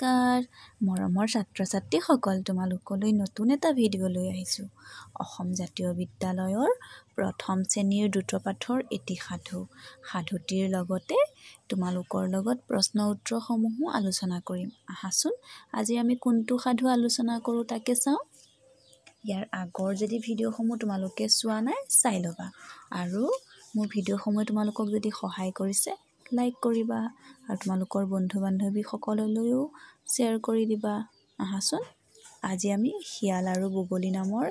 নমস্কাৰ মৰমৰ ছাত্ৰ-ছাত্ৰীসকল তোমালোকলৈ নতুন এটা ভিডিঅ' লৈ আহিছোঁ অসম জাতীয় বিদ্যালয়ৰ প্ৰথম শ্ৰেণীৰ দ্ৰুত পাঠৰ এটি সাধুটিৰ লগতে তোমালোকৰ লগত প্ৰশ্ন উত্তৰসমূহো আলোচনা কৰিম আহাচোন আজি আমি কোনটো সাধু আলোচনা কৰোঁ তাকে চাওঁ ইয়াৰ আগৰ যদি ভিডিঅ'সমূহ তোমালোকে চোৱা নাই চাই ল'বা আৰু মোৰ ভিডিঅ'সমূহে তোমালোকক যদি সহায় কৰিছে লাইক কৰিবা আৰু তোমালোকৰ বন্ধু-বান্ধৱী সকললৈও শ্বেয়াৰ কৰি দিবা আহাচোন আজি আমি শিয়াল আৰু বগলী নামৰ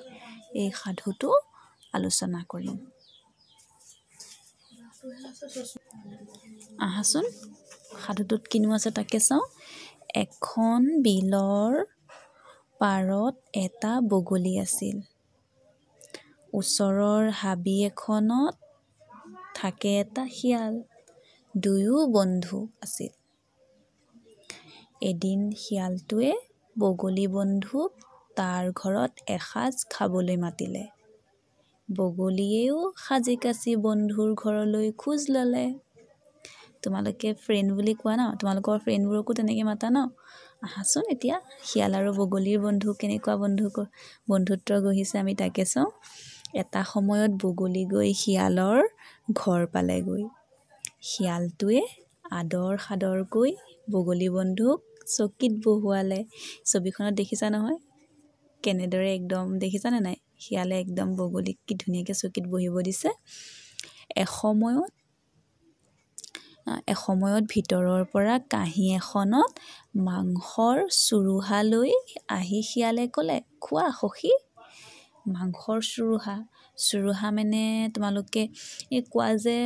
এই সাধুটো আলোচনা কৰিম আহাচোন সাধুটোত কিনো আছে তাকে চাওঁ এখন বিলৰ পাৰত এটা বগলী আছিল ওচৰৰ হাবি এখনত থাকে এটা শিয়াল দুয়ো বন্ধু আছিল এদিন শিয়ালটোৱে বগলী বন্ধুক তাৰ ঘৰত এসাজ খাবলৈ মাতিলে বগলীয়েও সাজি কাচি বন্ধুৰ ঘৰলৈ খোজ ল'লে তোমালোকে ফ্ৰেণ্ড বুলি কোৱা ন তোমালোকৰ ফ্ৰেণ্ডবোৰকো তেনেকৈ মাতা ন আহাচোন এতিয়া শিয়াল আৰু বগলীৰ বন্ধু কেনেকুৱা বন্ধুত্ব গঢ়িছে আমি তাকে চাওঁ এটা সময়ত বগলী গৈ শিয়ালৰ ঘৰ পালেগৈ শিয়ালটোৱে আদৰ সাদৰকৈ বগলী বন্ধুক চকীত বহুৱালে ছবিখনত দেখিছা নহয় কেনেদৰে একদম দেখিছানে নাই শিয়ালে একদম বগলীক কি ধুনীয়াকৈ চকীত বহিব দিছে এসময়ত ভিতৰৰ পৰা কাঁহী এখনত মাংসৰ চুৰুহা লৈ আহি শিয়ালে ক'লে খোৱা সখী মাংসৰ চুৰুহা মানে তোমালোকে এই কোৱা যে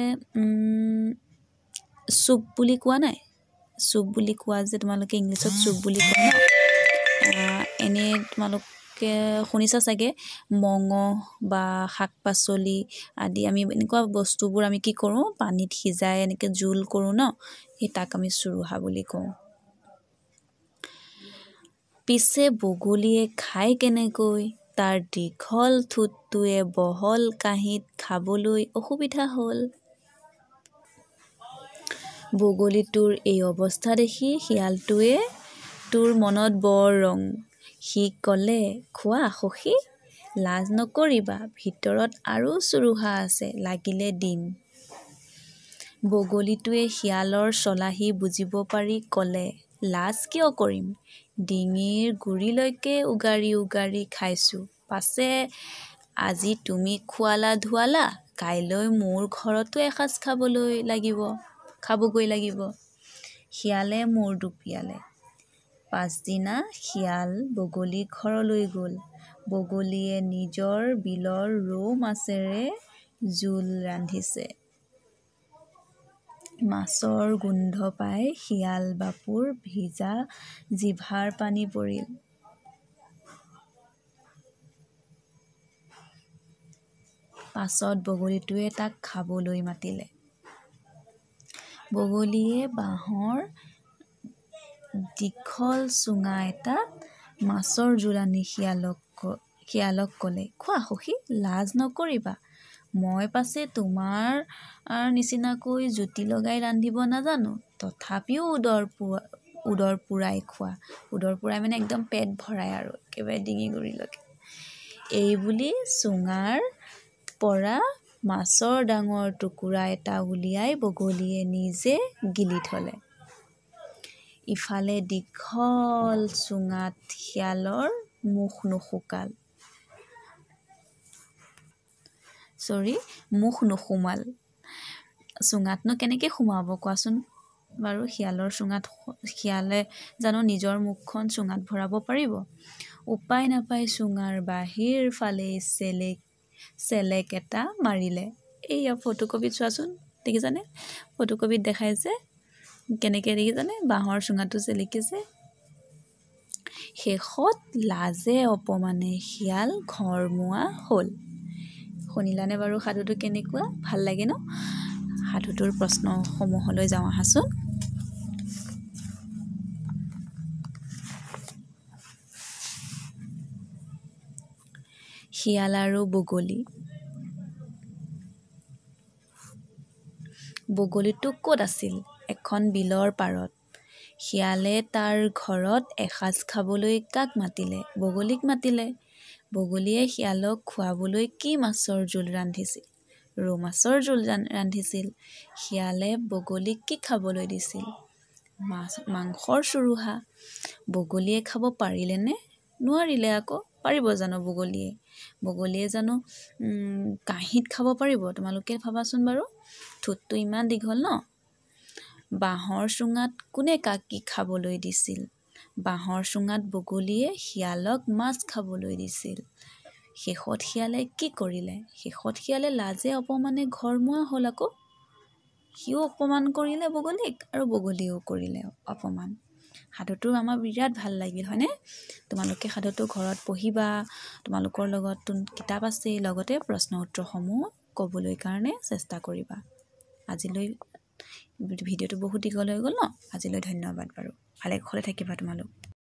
চুপ বুলি কোৱা নাই চুপ বুলি কোৱা যে তোমালোকে ইংলিছত চুপ বুলি কোৱা ন এনে তোমালোকে শুনিছা চাগে মঙহ বা শাক পাচলি আদি আমি এনেকুৱা বস্তুবোৰ আমি কি কৰোঁ পানীত সিজাই এনেকৈ জোল কৰোঁ ন সেই তাক আমি চুৰুহা বুলি কওঁ পিছে বগলীয়ে খাই কেনেকৈ তাৰ দীঘল ঠোঁটটোৱে বহল কাঁহীত খাবলৈ অসুবিধা হ'ল বগলীটোৰ এই অৱস্থা দেখি শিয়ালটোৱে তোৰ মনত বৰ ৰং সি ক'লে খোৱা সখী লাজ নকৰিবা ভিতৰত আৰু চুৰুহা আছে লাগিলে দিম বগলীটোৱে শিয়ালৰ চলাহী বুজিব পাৰি ক'লে লাজ কিয় কৰিম ডিঙিৰ গুৰিলৈকে উগাৰি উগাৰি খাইছোঁ পাছে আজি তুমি খোৱালা ধোৱালা কাইলৈ মোৰ ঘৰতো এসাঁজ খাবগৈ লাগিব শিয়ালে মূৰ দুপিয়ালে পাছদিনা শিয়াল বগলী ঘৰলৈ গ'ল বগলীয়ে নিজৰ বিলৰ ৰৌ মাছেৰে জোল ৰান্ধিছে মাছৰ গোন্ধ পাই শিয়াল বাপুৰ ভিজা জিভাৰ পানী পৰিল পাছত বগলীটোৱে তাক খাবলৈ মাতিলে বগলীয়ে বাঁহৰ দীঘল চুঙা এটাত মাছৰ জোল আনি শিয়ালক ক'লে খোৱা সখী লাজ নকৰিবা মই পাছে তোমাৰ নিচিনাকৈ জুতি লগাই ৰান্ধিব নাজানো তথাপিও উদৰ পূৰাই খোৱা উদৰ পূৰাই মানে একদম পেট ভৰাই আৰু একেবাৰে ডিঙি গুৰিলৈকে এই বুলি চুঙাৰ পৰা মাছৰ ডাঙৰ টুকুৰা এটা উলিয়াই বগলীয়ে নিজে গিলি থলে ইফালে দীঘল চুঙাত শিয়ালৰ মুখ নোসোমাল চুঙাতনো কেনেকৈ সোমাব কোৱাচোন বাৰু শিয়ালৰ চুঙাত শিয়ালে জানো নিজৰ মুখখন চুঙাত ভৰাব পাৰিব উপায় নাপাই চুঙাৰ বাহিৰ ফালেই চেলেক এটা মাৰিলে এইয়া ফটোকপিত চোৱাচোন দেখিছানে ফটোকপিত দেখাইছে কেনেকৈ দেখিছানে বাঁহৰ চুঙাটো চেলেকিছে শেষত লাজে অপমানে শিয়াল ঘৰমুৱা হ'ল শুনিলানে বাৰু সাধুটো কেনেকুৱা ভাল লাগে ন সাধুটোৰ প্ৰশ্নসমূহলৈ যাওঁ আহাচোন শিয়াল আৰু বগলীটো ক'ত আছিল এখন বিলৰ পাৰত শিয়ালে তাৰ ঘৰত এসাঁজ খাবলৈ কাক মাতিলে? বগলীক মাতিলে। বগলীয়ে শিয়ালক খুৱাবলৈ কি মাছৰ জোল ৰান্ধিছিল? ৰৌ মাছৰ জোল ৰান্ধিছিল। শিয়ালে বগলীক কি খাবলৈ দিছিল? মাংসৰ চুৰুহা। বগলীয়ে খাব পাৰিলেনে? নোৱাৰিলে আকৌ। পাৰিব জানো বগলীয়ে? বগলীয়ে জানো কাঁহীত খাব পাৰিব? তোমালোকে ভাবাচোন বাৰু। ঠোঁটটো ইমান দীঘল ন? বাঁহৰ চুঙাত কোনে কাক কি খাবলৈ দিছিল? বাঁহৰ চুঙাত বগলীয়ে শিয়ালক মাছ খাবলৈ দিছিল। শেষত শিয়ালে কি কৰিলে? শেষত শিয়ালে লাজে অপমানে ঘৰমুৱা হ'ল আকৌ। সিও অপমান কৰিলে বগলীক আৰু বগলীয়েও কৰিলে অপমান। সাধুটো আমাৰ বিৰাট ভাল লাগিল হয়নে? তোমালোকে সাধুটো ঘৰত পঢ়িবা। তোমালোকৰ লগত কিতাপ আছে, লগতে প্ৰশ্ন উত্তৰসমূহ ক'বলৈ কাৰণে চেষ্টা কৰিবা। আজিলৈ ভিডিঅ'টো বহুত দীঘল হৈ গ'ল ন? আজিলৈ ধন্যবাদ বাৰু। ভালে কুশলে থাকিবা তোমালোক।